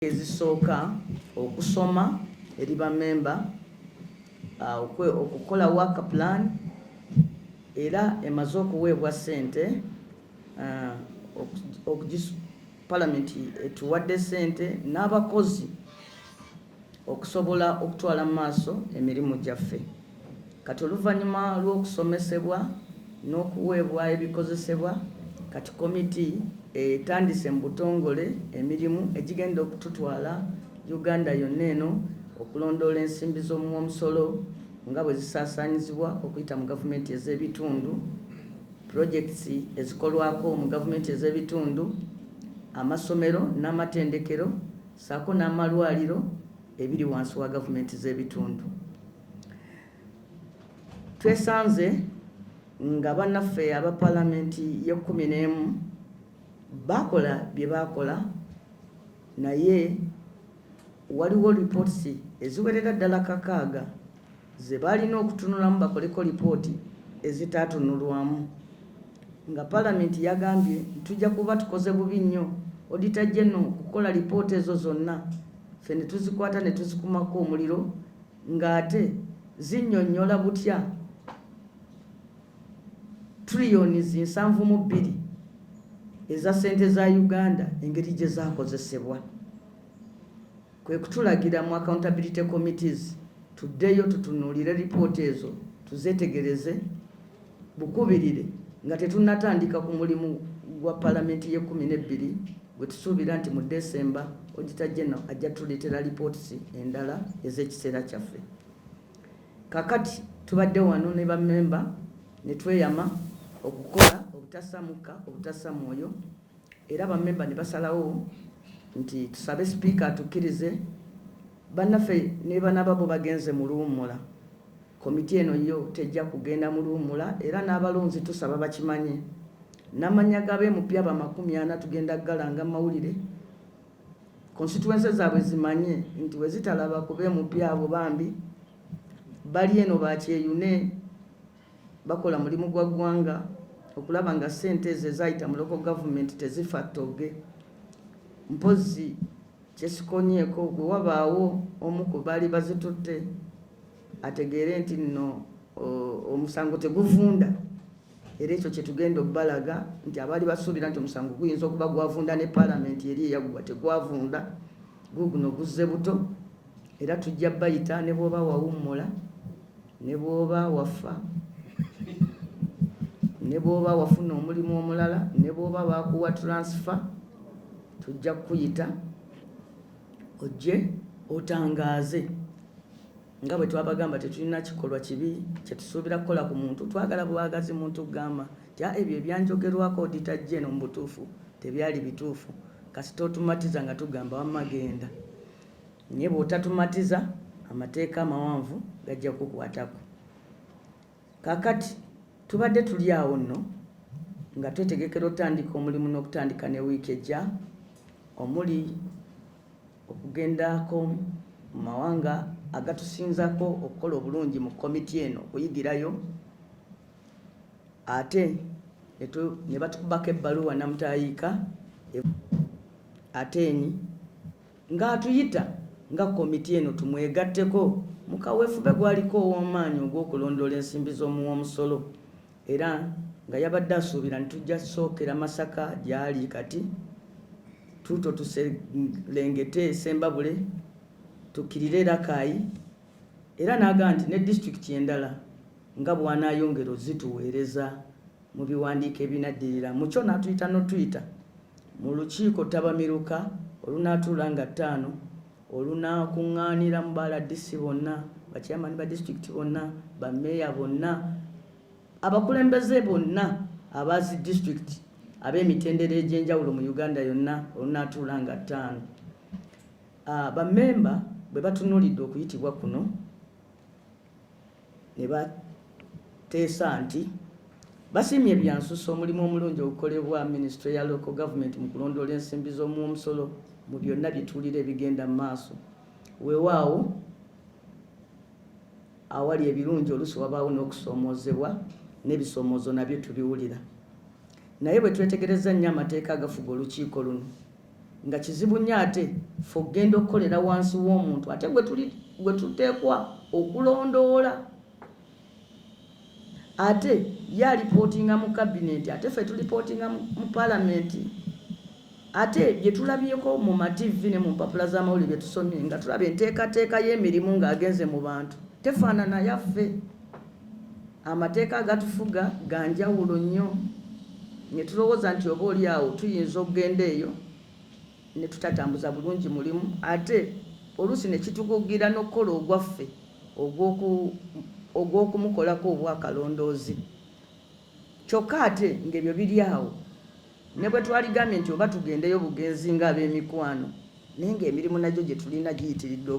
ezisooka okusoma eri bammemba okukola work plan era emaze okuweebwa ssente Parliament etuwadde ssente n'abakozi okusobola okutwala mu maaso emirimu gyaffe. Kati oluvannyuma lw'okusomesebwa n'okuweebwa ebikozesebwa, kati komiti etandise mu butongole emirimu egigenda okututwala Uganda yonna eno okulondoola ensimbi z'omusolo nga bwe zisaasaanyizibwa okuyita mu gavumenti ez'ebitundu, projects ezikolwako mu gavumenti ez'ebitundu, amasomero n'amatendekero ssaako n'amalwaliro ebiri wansi wa gavumenti z'ebitundu. Twesanze nga bannaffe aba Paalamenti ye-11 bakola bye baakola, naye waliwo reports eziwerera ddala 6 ze balina okutunulamu bakoleko lipooti ezitaatunulwamu. Nga Paalamenti yagambye tujja kuba tukoze bubi nnyo Auditor General okukola lipooti ezo zonna, ffe ne tuzikwata ne tuzikumako omuliro, ng'ate zinnyonnyola butya trillions 72 eza ssente za Uganda engeri gye zaakozesebwa. Kwe kutulagira mu accountability committees tuddeyo tutunuulire lipooti ezo tuzeetegereze bukubirire nga tetunnatandika ku mulimu gwa Paalamenti ye-12 gwe tusuubira nti mu December Auditor General ajja tuleetera lipooti endala ez'ekiseera kyaffe. Kakati tubadde wano ne bammemba ne tweyama okukola obutasamuka obutassa mwoyo, era bammemba ne basalawo nti tusabe sipiika atukkirize bannaffe ne banababo bagenze mu luwummula. Komiti eno yo tejja kugenda mu luwummula, era n'abalonzi tusaba bakimanye. N'amannya g'ab'emupya ba 40 tugenda galanga mawulire, constituency zaabwe zimanye nti we zitalaba ku b'emupya abo bambi bali eno bakyeyune bakola mulimu gwa ggwanga okulaba nga ssente ezo ezayita mu local government tezifa ttoge. Mpozi kyesikonyeeko bwe wabaawo omu ku baali bazitutte ategeere nti nno omusango teguvunda, era ekyo kye tugenda obbalaga nti abaali basuubira nti omusango guyinza okuba gwavunda ne Paalamenti eri eyagwa tegwavunda, guno guzze buto, era tujja bayita ne bw'oba wawummula, ne bw'oba wafa, ne bw'oba wafuna omulimu omulala, ne bw'oba bakuwa transfer, tujja kuyita ojje otangaaze. Nga bwe twabagamba tetulina kikolwa kibi kye tusuubira kukola ku muntu, twagala bwagazi muntu kugamba nti ebyo ebyanjogerwako Auditor General mu butuufu tebyali bituufu, kasita otumatiza nga tugamba wamma genda. Naye bw'otatumatiza amateeka amawanvu gajja kukwatako. Kakati tubadde tuli awo nno nga twetegekera otandika omulimu n'okutandika ne wiiki ejja, omuli okugendako mu mawanga agatusinzako okukola obulungi mu komiti eno okuyigirayo, ate ne batukubako ebbaluwa namutayiika Ateenyi ng'atuyita nga komiti eno tumwegatteko mu kaweefube gwaliko ow'amaanyi ogw'okulondoola ensimbi z'omuwomusolo, era nga yabadde asuubira nti tujja sookera Masaka gy'ali kati tuuto tuserengete Sembabule tukkirire Rakai, era n'agamba nti ne disitulikiti endala nga bw'anaayongera ozituweereza mu biwandiiko ebinaddirira. Mu kyo n'atuyita n'otuyita mu lukiiko tabamiruka olunaatuula nga 5 olunaakuŋŋaanira mu baladisi bonna, bakyamani ba disitulikiti bonna, bammeeya bonna, abakulembeze bonna abazi disitulikiti ab'emitendera egy'enjawulo mu Uganda yonna olunaatuula nga 5. Bammemba bwe batunuulidde okuyitibwa kuno ne bateesa nti basiimye byansusso omulimu omulungi ogukolebwa Ministry ya Local Government mu kulondoola ensimbi z'omuwomusolo mu byonna bye tuwulira ebigenda mu maaso. Weewaawo awali ebirungi oluusi wabaawo n'okusoomoozebwa, n'ebisoomoozo nabyo tubiwulira. Naye bwe twetegereza nnyo amateeka agafuga olukiiko luno nga kizibu nnyo ate fogenda okukolera wansi w'omuntu ate gwe tuteekwa okulondoola ate yalipootinga mu kabineti ate ffe tulipootinga mu palamenti ate bye tulabyeko mu mativi ne mu mpapula z'amawulire bye tusomye nga tulaba enteekateeka y'emirimu ng'agenze mu bantu tefaanana yaffe. Amateeka agatufuga ga njawulo nnyo ne tulowooza nti oba oli awo tuyinza okugenda eyo ne tutatambuza bulungi mulimu ate oluusi ne kitukugira n'okukola ogwaffe ogw'okumukolako obwakalondoozi. Kyokka ate ng'ebyo biri awo ne bwe twaligambye nti oba tugendeyo bugenzi ng'ab'emikwano naye ng'emirimu nagyo gye tulina giyitiridde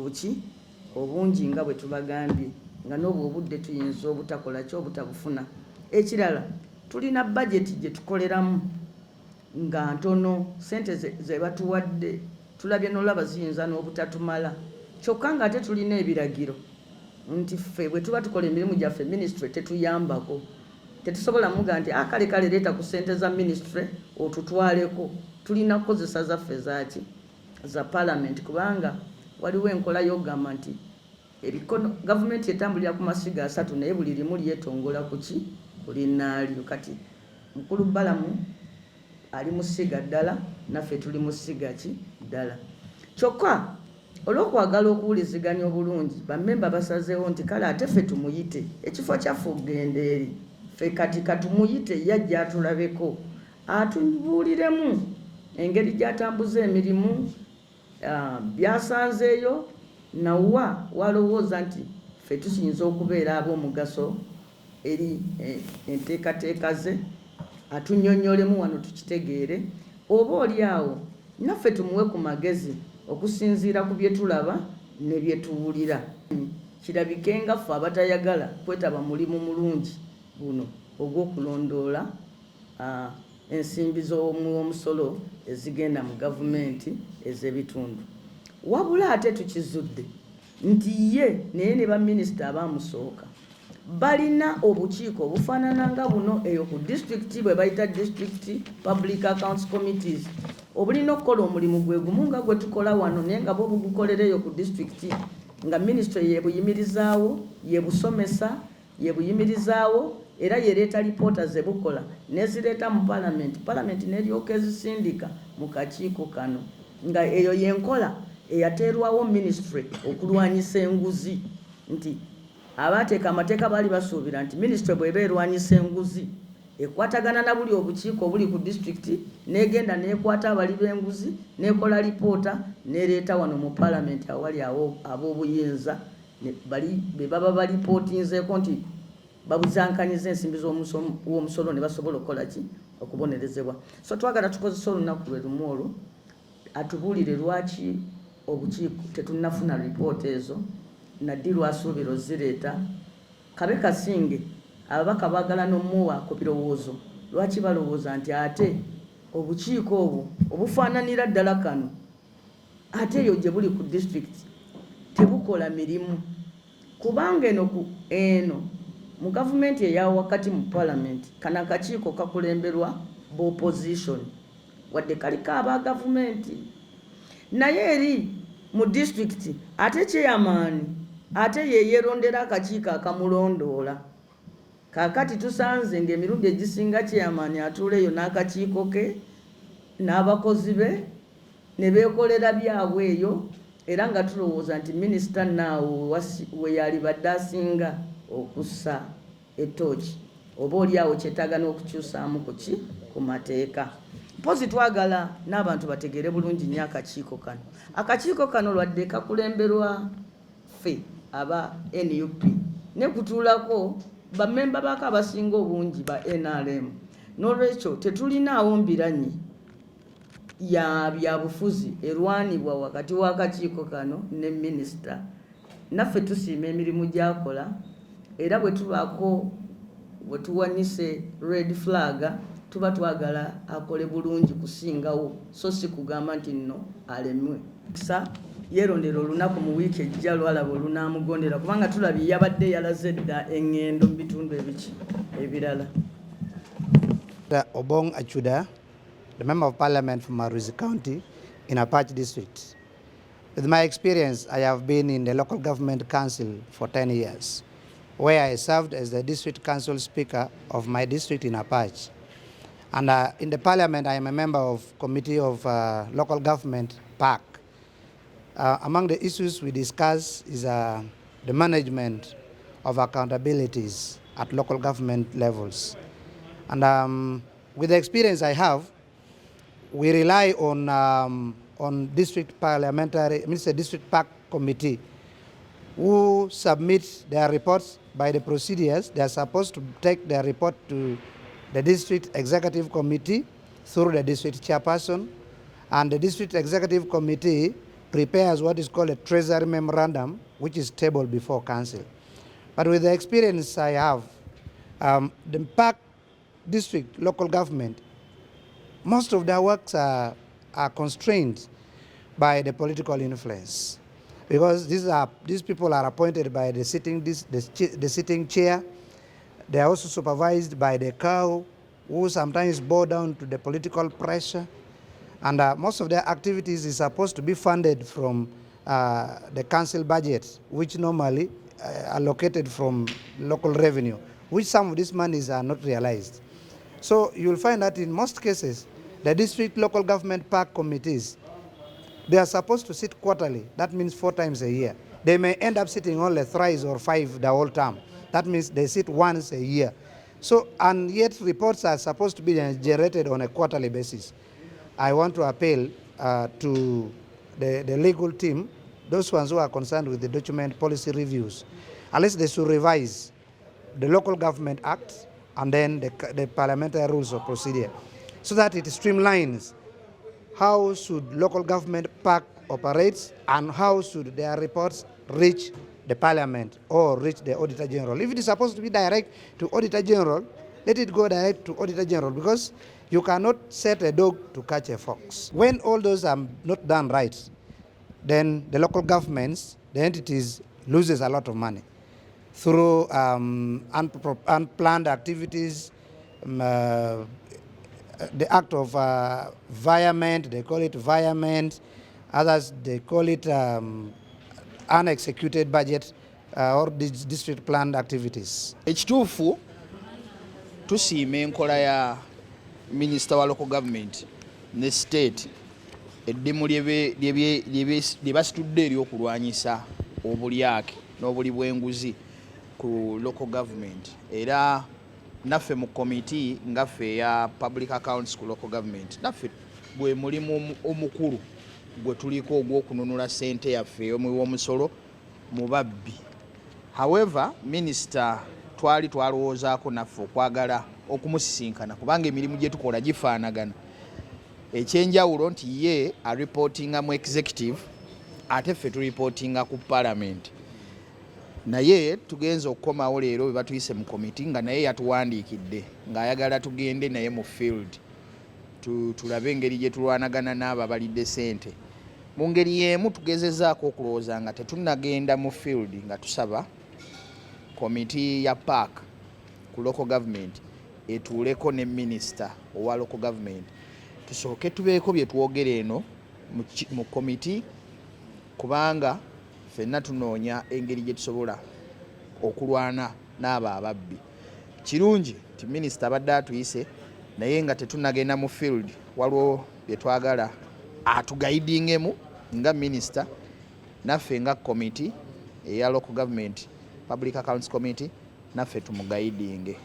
obungi nga bwe tubagambye nga n'obwo obudde tuyinza obutakola ki obutabufuna. Ekirala tulina bajeti gye tukoleramu nga ntono, sente ze batuwadde tulabye n'olaba ziyinza n'obutatumala. Kyokka nga ate tulina ebiragiro nti ffe bwe tuba tukola emirimu gyaffe ministry tetuyambako. Tetusobola muga nti kale leeta ku ssente za ministry otutwaleko. Tulina kukozesa zaffe zaki za parliament kubanga waliwo enkola y'ogamba nti gavumenti etambulira ku masiga 3 naye buli limu lyetongola kuki kulinaalyo. Kati mukulu Balamu ali musiga ddala naffe tuli musiga ki ddala. Kyokka olw'okwagala okuwuliziganya obulungi bammemba basazeewo nti kale ate ffe tumuyite ekifo kyaffe okugenda eri ffe kati katumuyite yajja atulabeko atubuuliremu engeri gy'atambuza emirimu byasanzeeyo nawa walowooza nti ffe tusinza okubeera ab'omugaso eri enteekateeka ze atunnyonnyolemu wano tukitegeere oba oli awo naffe tumuwe ku magezi okusinziira ku bye tulaba ne bye tuwulira. Kirabike nga ffe abatayagala kwetaba mulimu mulungi guno ogw'okulondoola ensimbi z'omusolo ezigenda mu gavumenti ez'ebitundu. Wabula ate tukizudde nti ye naye ne baminisita abamusooka balina obukiiko obufaanana nga buno eyo ku disitulikiti bwe bayita district public accounts committees obulina okukola omulimu gwe gumu nga gwe tukola wano naye nga bo bugukolera eyo ku disitulikiti nga minisitule yebuyimirizaawo yebusomesa yebuyimirizaawo era yereeta lipoota ze bukola nezireeta mu palamenti n'eryoka ezisindika mu kakiiko kano nga eyo yenkola eyateerwawo minisitule okulwanyisa enguzi nti abateeka amateeka baali basuubira nti minisitule bw'eba erwanyisa enguzi ekwatagana na buli obukiiko obuli ku disitulikiti n'egenda n'ekwata abali b'enguzi n'ekola lipoota n'ereeta wano mu palamenti awali ab'obuyinza be baba balipootinzeeko nti babuzankanyiza ensimbi z'omusolo ne basobola okukola ki okubonerezebwa. So twagala tukozesa olunaku lwe lumu olwo atubuulire lwaki obukiiko tetunnafuna lipoota ezo naddi lwasuubira ozireeta kabe kasinge ababaka baagala n'omuwa ku birowoozo lwaki balowooza nti ate obukiiko obwo obufaananira ddala kano ate eyo gye buli ku disitulikiti tebukola mirimu kubanga eno mu gavumenti eya wakati mu palamenti kana akakiiko kakulemberwa b'opposition wadde kaliko aba gavumenti naye eri mu disitulikiti ate kyeyamaani ate yeerondera akakiiko akamulondoola. Kaakati tusanze ng'emirundi egisinga kyeyamaani atuula eyo n'akakiiko ke n'abakozi be ne beekolera byabwe eyo era nga tulowooza nti minisita naawe we yali badde asinga okussa ettooki oba oli awo kyetaaga n'okukyusaamu kuki ku mateeka. Mpozi twagala n'abantu bategeere bulungi nnyo akakiiko kano lwadde kakulemberwa ffe aba NUP ne kutuulako bammemba baako abasinga obungi ba NRM n'olwekyo tetulinaawo mbiranyi ya byabufuzi erwanibwa wakati w'akakiiko kano ne minisita. Naffe tusiima emirimu gy'akola era bwe tubaako bwe tuwanise red flag tuba twagala akole bulungi kusingawo so si kugamba nti nno alemwe. Yeerondera olunaku mu wiiki ejja lwalaba olunamugondera kubanga tulabye yabadde yalaze dda eŋŋendo mu bitundu ebirala. Obong Achuda, the Member of Parliament from Maruzi County in Apache District. With my experience, I have been in the local government council for 10 years, where I served as the district council speaker of my district in Apache. And in the parliament, I am a member of Committee of Local Government, PAC. Among the issues we discuss is the management of accountabilities at local government levels. And with the experience I have, we rely on district parliamentary, means the district PAC committee, who submit their reports by the procedures. They are supposed to take their report to the district executive committee through the district chairperson, and the district executive committee prepares what is called a treasury memorandum, which is tabled before council. But with the experience I have, the PAC district local government, most of their works are constrained by the political influence, because these people are appointed by the sitting chair. They are also supervised by the COW, who sometimes bow down to the political pressure, and most of their activities is supposed to be funded from the council budget, which normally allocated from local revenue, which some of these monies are not realized. So you'll find that in most cases, the district local government PAC committees, they are supposed to sit quarterly. That means 4 times a year. They may end up sitting only thrice or 5 the whole term. That means they sit once a year. So, and yet reports are supposed to be generated on a quarterly basis. I want to appeal to the legal team, those ones who are concerned with the document policy reviews, unless they should revise the Local Government Act and then the parliamentary rules of procedure, so that it streamlines how should local government PAC operate and how should their reports reach the parliament or reach the Auditor General. If it is supposed to be direct to Auditor General, let it go direct to Auditor General, because you cannot set a dog to catch a fox. When all those are not done right, then the local governments, the entities, loses a lot of money through unplanned activities, the act of virement, they call it virement, others they call it unexecuted budget or district planned activities. Ekituufu tusiima enkola ya Minister wa local government ne state eddimu lye basitudde ery'okulwanyisa obulyake n'obuli bw'enguzi ku local government, era naffe mu committee ngaffe ya public accounts ku local government, naffe gwe mulimu omukulu gwe tuliko ogw'okununula ssente yaffe ey'omusolo mu babbi. However, minister twali twalowoozaako naffe okwagala okumusisinkana, kubanga emirimu gye tukola gifaanagana. Ekyenjawulo nti ye areportinga mu executive ate ffe tureportinga ku parliament. Naye tugenza okukomawo leero bwe batuyise mu committee nga naye yatuwandiikidde ng'ayagala tugende naye mu field tulabe engeri gye tulwanagana n'abo abalidde ssente. Mu ngeri y'emu tugezezzaako okulowooza nga tetunnagenda mu field nga tusaba committee ya PAC ku local government etuuleko ne minister owa local government, tusooke tubeeko bye twogera eno mu committee, kubanga ffenna tunoonya engeri gye tusobola okulwana n'abo ababbi. Kirungi nti minisita abadde atuyise, naye nga tetunnagenda mu field waliwo bye twagala atugayidingemu nga minisita, naffe nga committee eya local government public accounts committee naffe tumugayidinge.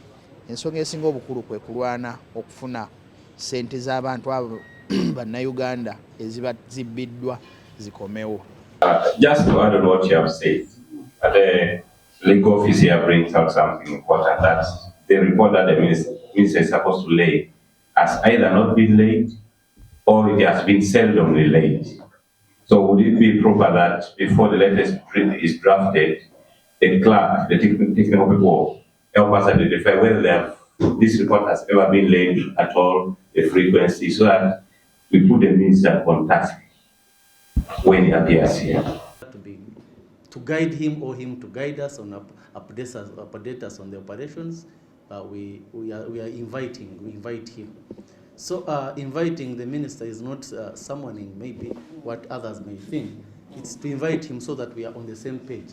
Ensonga esinga obukulu kwe kulwana okufuna ssente z'abantu abo bannayuganda eziba zibbiddwa zikomewo. Just to add on what you have said, the legal office here brings out something important, that the report that the minister is supposed to lay has either not been laid or it has been seldomly laid. So would it be proper that before the latest print is drafted, the clerk, the technical people, help us identify whether this report has ever been laid at all, the frequency, so that we put the minister on task when he appears here. To guide him or him to guide us on update us on the operations, we invite him. So inviting the minister is not summoning maybe what others may think. It's to invite him so that we are on the same page.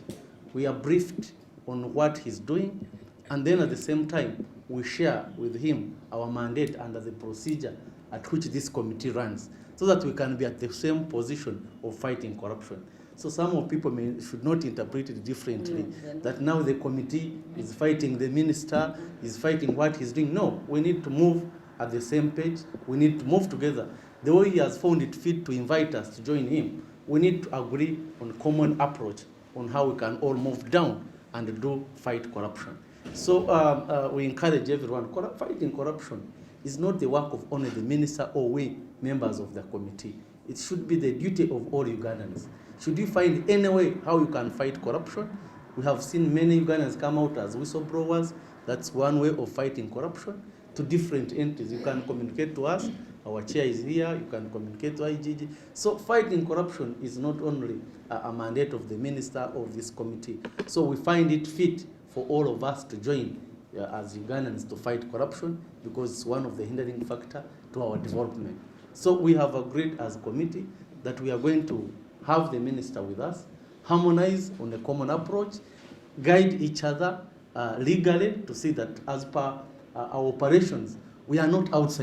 We are briefed on what he's doing, and then at the same time, we share with him our mandate under the procedure at which this committee runs, so that we can be at the same position of fighting corruption. So some of people should not interpret it differently, that now the committee is fighting the minister, is fighting what he's doing. No, we need to move at the same page. We need to move together. The way he has found it fit to invite us to join him, we need to agree on a common approach on how we can all move down and do fight corruption. So we encourage everyone. Fighting corruption is not the work of only the minister or we members of the committee. It should be the duty of all Ugandans. Should you find any way how you can fight corruption? We have seen many Ugandans come out as whistleblowers. That's one way of fighting corruption. To different entities, you can communicate to us. Our chair is here. You can communicate to IGG. So fighting corruption is not only a mandate of the minister of this committee. So we find it fit for all of us to join as Ugandans to fight corruption, because it's one of the hindering factors to our development. So we have agreed as a committee that we are going to have the minister with us, harmonize on a common approach, guide each other legally to see that as per our operations, we are not outside.